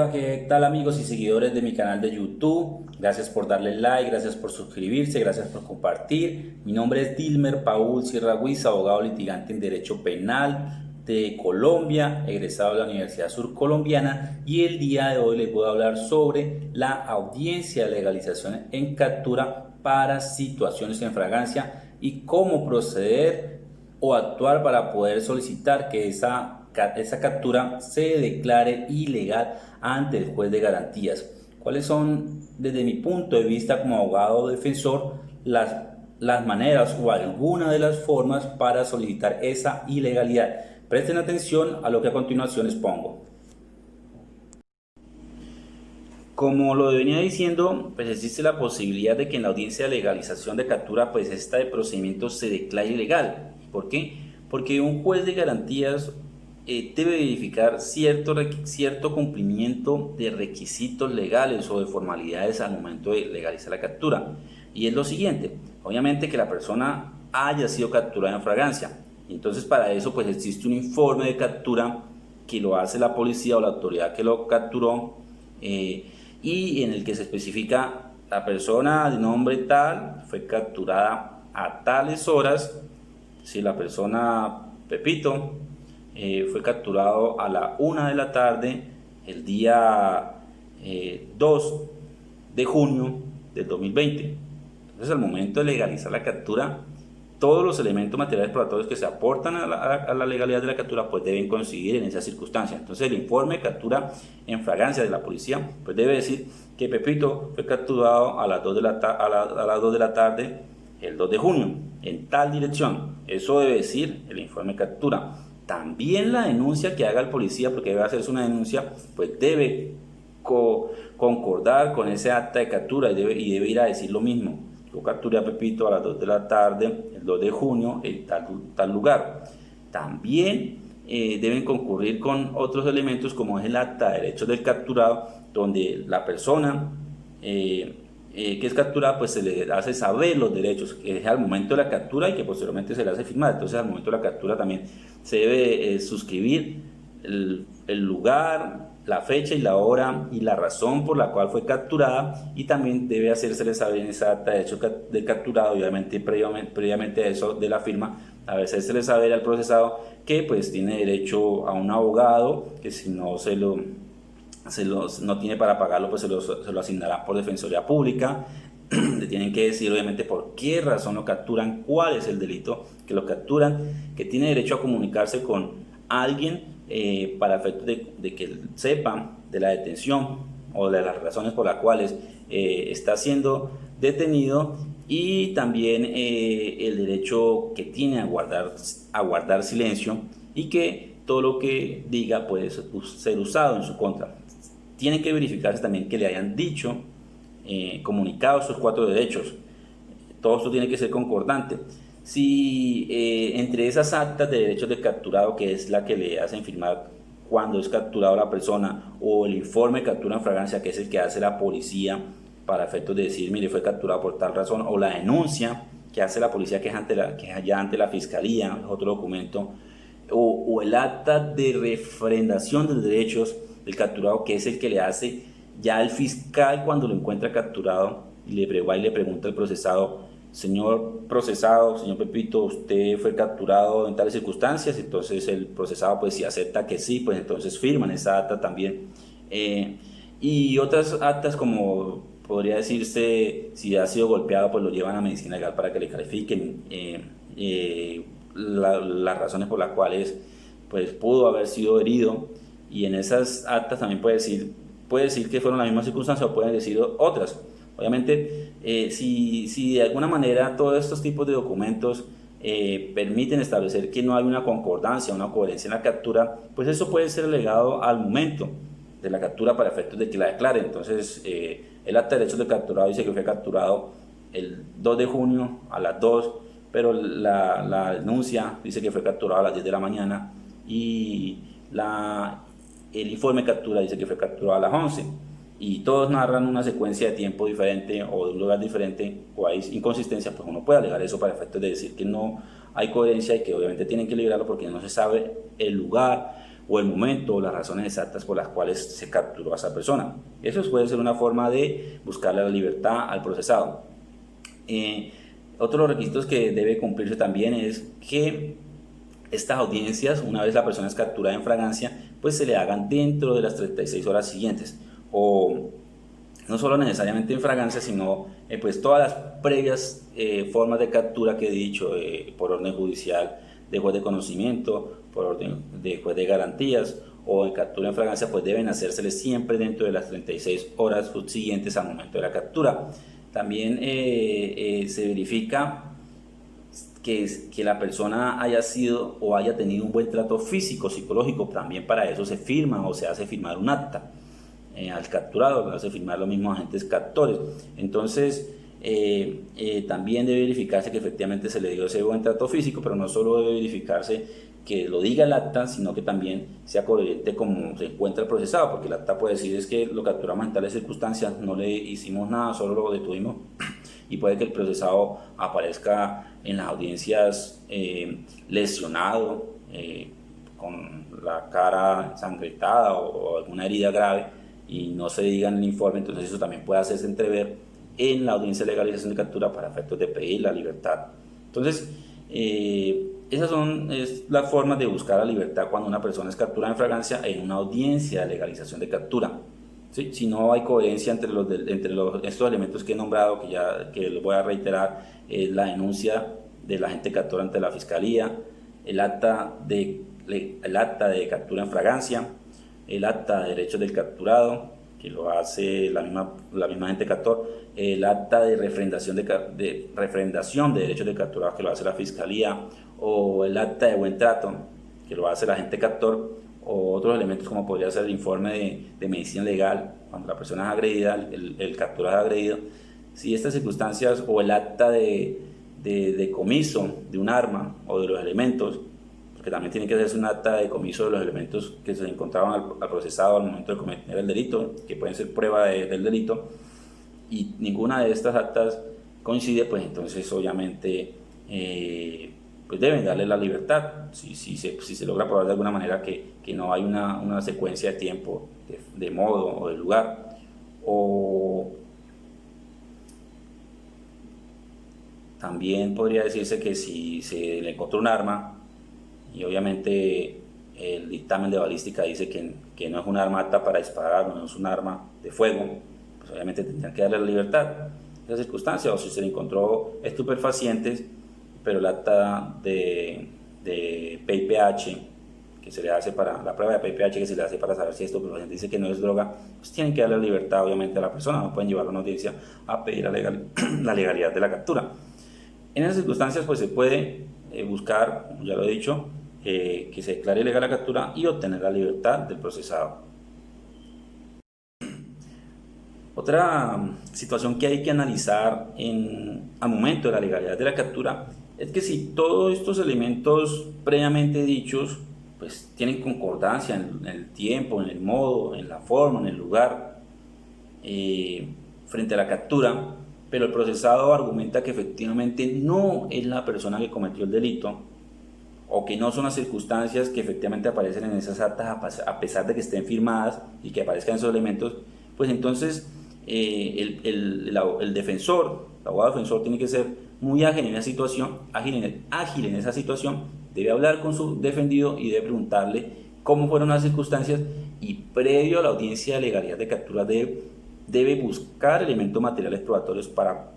Hola, ¿qué tal amigos y seguidores de mi canal de YouTube? Gracias por darle like, gracias por suscribirse, gracias por compartir. Mi nombre es Dilmer Paul Sierra Huiz, abogado litigante en Derecho Penal de Colombia, egresado de la Universidad Surcolombiana, y el día de hoy les voy a hablar sobre la audiencia de legalización en captura para situaciones en fragancia y cómo proceder o actuar para poder solicitar que esa captura se declare ilegal ante el juez de garantías. ¿Cuáles son, desde mi punto de vista como abogado defensor, las maneras o alguna de las formas para solicitar esa ilegalidad? Presten atención a lo que a continuación expongo. Como lo venía diciendo, pues existe la posibilidad de que en la audiencia de legalización de captura, pues este procedimiento se declare ilegal. ¿Por qué? Porque un juez de garantías debe verificar cierto cumplimiento de requisitos legales o de formalidades al momento de legalizar la captura. Y es lo siguiente, obviamente que la persona haya sido capturada en fragancia. Entonces para eso pues existe un informe de captura que lo hace la policía o la autoridad que lo capturó, y en el que se especifica la persona de nombre tal fue capturada a tales horas. Si la persona Pepito fue capturado a la 1 de la tarde el día 2 de junio del 2020. Entonces al momento de legalizar la captura, todos los elementos materiales probatorios que se aportan a la legalidad de la captura pues deben coincidir en esa circunstancia. Entonces el informe de captura en fragancia de la policía pues debe decir que Pepito fue capturado a las 2 de la tarde el 2 de junio en tal dirección. Eso debe decir el informe de captura. También la denuncia que haga el policía, porque debe hacerse una denuncia, pues debe concordar con ese acta de captura y debe ir a decir lo mismo. Yo capturé a Pepito a las 2 de la tarde, el 2 de junio, en tal lugar. También deben concurrir con otros elementos como es el acta de derechos del capturado, donde la persona que es capturada pues se le hace saber los derechos que es al momento de la captura y que posteriormente se le hace firmar. Entonces al momento de la captura también se debe suscribir el lugar, la fecha y la hora y la razón por la cual fue capturada, y también debe hacérsele saber en esa acta de hecho del capturado, obviamente previamente a eso de la firma, a veces se le saber al procesado que pues tiene derecho a un abogado, que si no no tiene para pagarlo pues se lo asignará por defensoría pública. Le tienen que decir obviamente por qué razón lo capturan, cuál es el delito que lo capturan, que tiene derecho a comunicarse con alguien para efectos de que sepan de la detención o de las razones por las cuales está siendo detenido, y también el derecho que tiene a guardar silencio y que todo lo que diga puede ser usado en su contra. Tiene que verificarse también que le hayan dicho, comunicado sus 4 derechos. Todo esto tiene que ser concordante. Si entre esas actas de derechos del capturado, que es la que le hacen firmar cuando es capturado la persona, o el informe de captura en fragancia, que es el que hace la policía para efectos de decir, mire, fue capturado por tal razón, o la denuncia que hace la policía, que es allá ante la fiscalía, es otro documento, o el acta de refrendación de derechos del capturado, que es el que le hace ya el fiscal cuando lo encuentra capturado y le pregunta al procesado: señor procesado, señor Pepito, usted fue capturado en tales circunstancias. Entonces el procesado pues si acepta que sí, pues entonces firman esa acta también. Y otras actas, como podría decirse, si ha sido golpeado pues lo llevan a medicina legal para que le califiquen las razones por las cuales pues pudo haber sido herido, y en esas actas también puede decir que fueron las mismas circunstancias o pueden decir otras. Obviamente, si de alguna manera todos estos tipos de documentos permiten establecer que no hay una concordancia, una coherencia en la captura, pues eso puede ser alegado al momento de la captura para efectos de que la declare. Entonces, el acta de derechos del capturado dice que fue capturado el 2 de junio a las 2, pero la denuncia dice que fue capturado a las 10 de la mañana, y el informe de captura dice que fue capturado a las 11, y todos narran una secuencia de tiempo diferente o de un lugar diferente, o hay inconsistencia, pues uno puede alegar eso para efectos de decir que no hay coherencia y que obviamente tienen que liberarlo porque no se sabe el lugar o el momento o las razones exactas por las cuales se capturó a esa persona. Eso puede ser una forma de buscarle la libertad al procesado. Otro de los requisitos que debe cumplirse también es que estas audiencias, una vez la persona es capturada en fragancia, pues se le hagan dentro de las 36 horas siguientes, o no solo necesariamente en fragancia, sino pues todas las previas formas de captura que he dicho, por orden judicial de juez de conocimiento, por orden de juez de garantías o en captura en fragancia, pues deben hacérseles siempre dentro de las 36 horas subsiguientes al momento de la captura. También se verifica que la persona haya sido o haya tenido un buen trato físico, psicológico. También para eso se firma o se hace firmar un acta al capturado, lo hace firmar los mismos agentes captores. Entonces también debe verificarse que efectivamente se le dio ese buen trato físico, pero no solo debe verificarse que lo diga el acta, sino que también sea coherente como se encuentra el procesado, porque el acta puede decir es que lo capturamos en tales circunstancias, no le hicimos nada, solo lo detuvimos, y puede que el procesado aparezca en las audiencias lesionado, con la cara ensangrentada o alguna herida grave, y no se diga en el informe. Entonces eso también puede hacerse entrever en la audiencia de legalización de captura para efectos de pedir la libertad. Entonces, esas son las formas de buscar la libertad cuando una persona es capturada en fragancia en una audiencia de legalización de captura. ¿Sí? Si no hay coherencia entre estos elementos que he nombrado, que les voy a reiterar, la denuncia del agente captor ante la Fiscalía, el acta de captura en fragancia, el acta de derechos del capturado, que lo hace la misma agente captor, el acta de refrendación de derechos del capturado, que lo hace la Fiscalía, o el acta de buen trato, que lo hace el agente captor, o otros elementos como podría ser el informe de medicina legal, cuando la persona es agredida, el capturado es agredido. Si estas circunstancias, o el acta de decomiso de un arma o de los elementos, porque también tiene que hacerse un acta de decomiso de los elementos que se encontraban al procesado al momento de cometer el delito, que pueden ser prueba del delito, y ninguna de estas actas coincide, pues entonces obviamente pues deben darle la libertad, si se logra probar de alguna manera que no hay una secuencia de tiempo, de modo o de lugar. O también podría decirse que si se le encontró un arma y obviamente el dictamen de balística dice que no es un arma apta para disparar, no es un arma de fuego, pues obviamente tendrían que darle la libertad en esa circunstancia. O si se le encontró estupefacientes, pero el acta de PIPH que se le hace para la prueba de PIPH que se le hace para saber si esto, pero la gente dice que no es droga, pues tienen que darle libertad obviamente a la persona, no pueden llevarlo a una audiencia a pedir la legalidad de la captura. En esas circunstancias pues se puede buscar, como ya lo he dicho, que se declare legal la captura y obtener la libertad del procesado. Otra situación que hay que analizar al momento de la legalidad de la captura es que si todos estos elementos previamente dichos pues tienen concordancia en el tiempo, en el modo, en la forma, en el lugar, frente a la captura, pero el procesado argumenta que efectivamente no es la persona que cometió el delito, o que no son las circunstancias que efectivamente aparecen en esas actas, a pesar de que estén firmadas y que aparezcan esos elementos, pues entonces el defensor, el abogado defensor, tiene que ser muy ágil en esa situación, ágil en esa situación, debe hablar con su defendido y debe preguntarle cómo fueron las circunstancias, y previo a la audiencia de legalidad de captura debe buscar elementos materiales probatorios para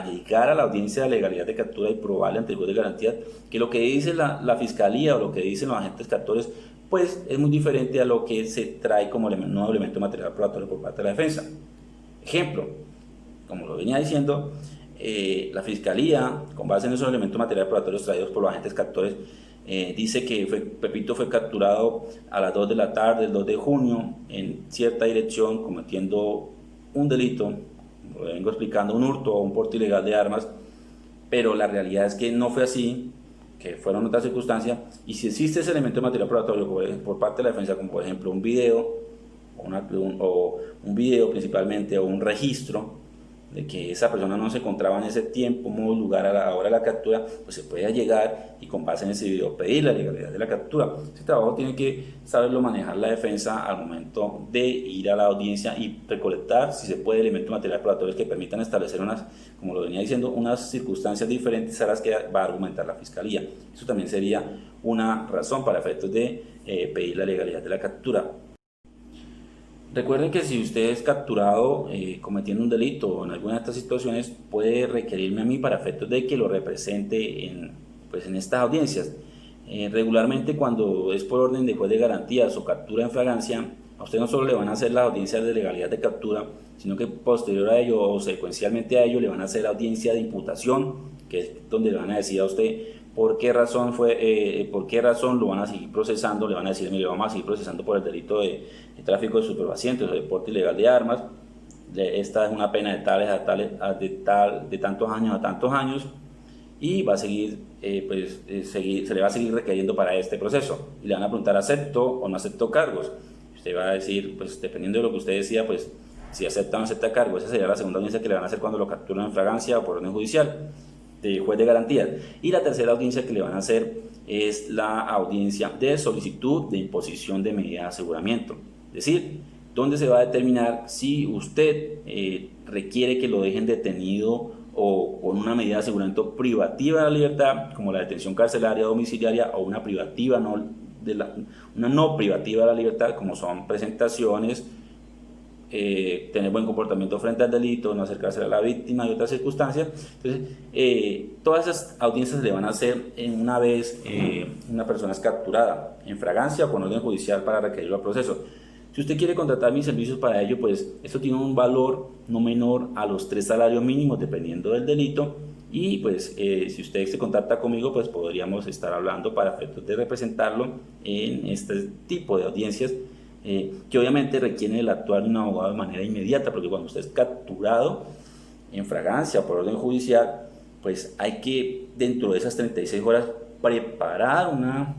llegar a la audiencia de legalidad de captura y probarle ante el juez de garantía que lo que dice la Fiscalía o lo que dicen los agentes captores pues es muy diferente a lo que se trae como nuevo elemento material probatorio por parte de la defensa. Ejemplo, como lo venía diciendo, la Fiscalía, con base en esos elementos materiales probatorios traídos por los agentes captores, dice que Pepito fue capturado a las 2 de la tarde, el 2 de junio, en cierta dirección, cometiendo un delito, lo vengo explicando, un hurto o un porte ilegal de armas, pero la realidad es que no fue así, que fueron otras circunstancias, y si existe ese elemento de material probatorio por parte de la defensa, como por ejemplo un video, o un video principalmente, o un registro, de que esa persona no se encontraba en ese tiempo, modo, lugar, a la hora de la captura, pues se puede llegar y con base en ese video pedir la legalidad de la captura. Ese trabajo tiene que saberlo manejar la defensa al momento de ir a la audiencia y recolectar, si se puede, elementos materiales probatorios que permitan establecer unas, como lo venía diciendo, unas circunstancias diferentes a las que va a argumentar la Fiscalía. Eso también sería una razón para efectos de pedir la legalidad de la captura. Recuerden que si usted es capturado cometiendo un delito o en alguna de estas situaciones, puede requerirme a mí para efectos de que lo represente en estas audiencias. Regularmente, cuando es por orden de juez de garantías o captura en fragancia, a usted no solo le van a hacer las audiencias de legalidad de captura, sino que posterior a ello o secuencialmente a ello le van a hacer la audiencia de imputación, que es donde le van a decir a usted por qué razón lo van a seguir procesando. Le van a decir: mire, vamos a seguir procesando por el delito de tráfico de estupefacientes o de porte ilegal de armas. Esta es una pena de de tantos años a tantos años, y va a seguir, se le va a seguir requiriendo para este proceso. Y le van a preguntar: ¿acepto o no acepto cargos? Usted va a decir, pues dependiendo de lo que usted decida, pues si acepta o no acepta cargos. Esa sería la segunda audiencia que le van a hacer cuando lo capturan en fragancia o por orden judicial de juez de garantías. Y la tercera audiencia que le van a hacer es la audiencia de solicitud de imposición de medida de aseguramiento, es decir, donde se va a determinar si usted requiere que lo dejen detenido o con una medida de aseguramiento privativa de la libertad, como la detención carcelaria domiciliaria, o una privativa una no privativa de la libertad, como son presentaciones, tener buen comportamiento frente al delito, no acercarse a la víctima y otras circunstancias. Entonces, todas esas audiencias se le van a hacer una vez una persona es capturada en fragancia o con orden judicial para requerirlo al proceso. Si usted quiere contratar mis servicios para ello, pues esto tiene un valor no menor a los 3 salarios mínimos dependiendo del delito. Y pues si usted se contacta conmigo, pues podríamos estar hablando para efectos de representarlo en este tipo de audiencias, que obviamente requieren el actuar de un abogado de manera inmediata, porque cuando usted es capturado en fragancia o por orden judicial, pues hay que, dentro de esas 36 horas, preparar una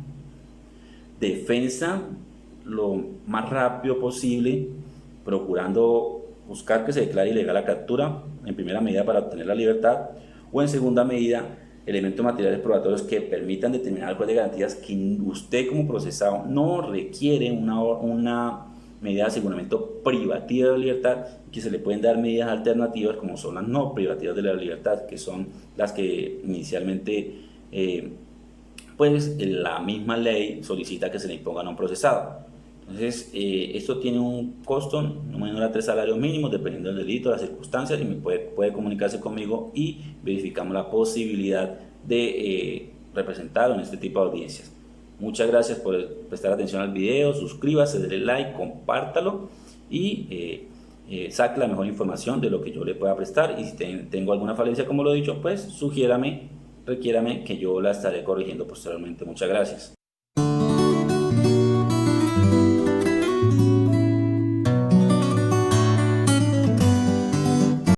defensa lo más rápido posible, procurando buscar que se declare ilegal la captura, en primera medida para obtener la libertad, o en segunda medida elementos materiales probatorios que permitan determinar al juez de garantías que usted como procesado no requiere una medida de aseguramiento privativa de la libertad, que se le pueden dar medidas alternativas como son las no privativas de la libertad, que son las que inicialmente pues la misma ley solicita que se le impongan a un procesado. Entonces, esto tiene un costo no menor a 3 salarios mínimos, dependiendo del delito, las circunstancias, y puede comunicarse conmigo y verificamos la posibilidad de representarlo en este tipo de audiencias. Muchas gracias por prestar atención al video, suscríbase, denle like, compártalo y saque la mejor información de lo que yo le pueda prestar. Y si tengo alguna falencia, como lo he dicho, pues requiérame que yo la estaré corrigiendo posteriormente. Muchas gracias.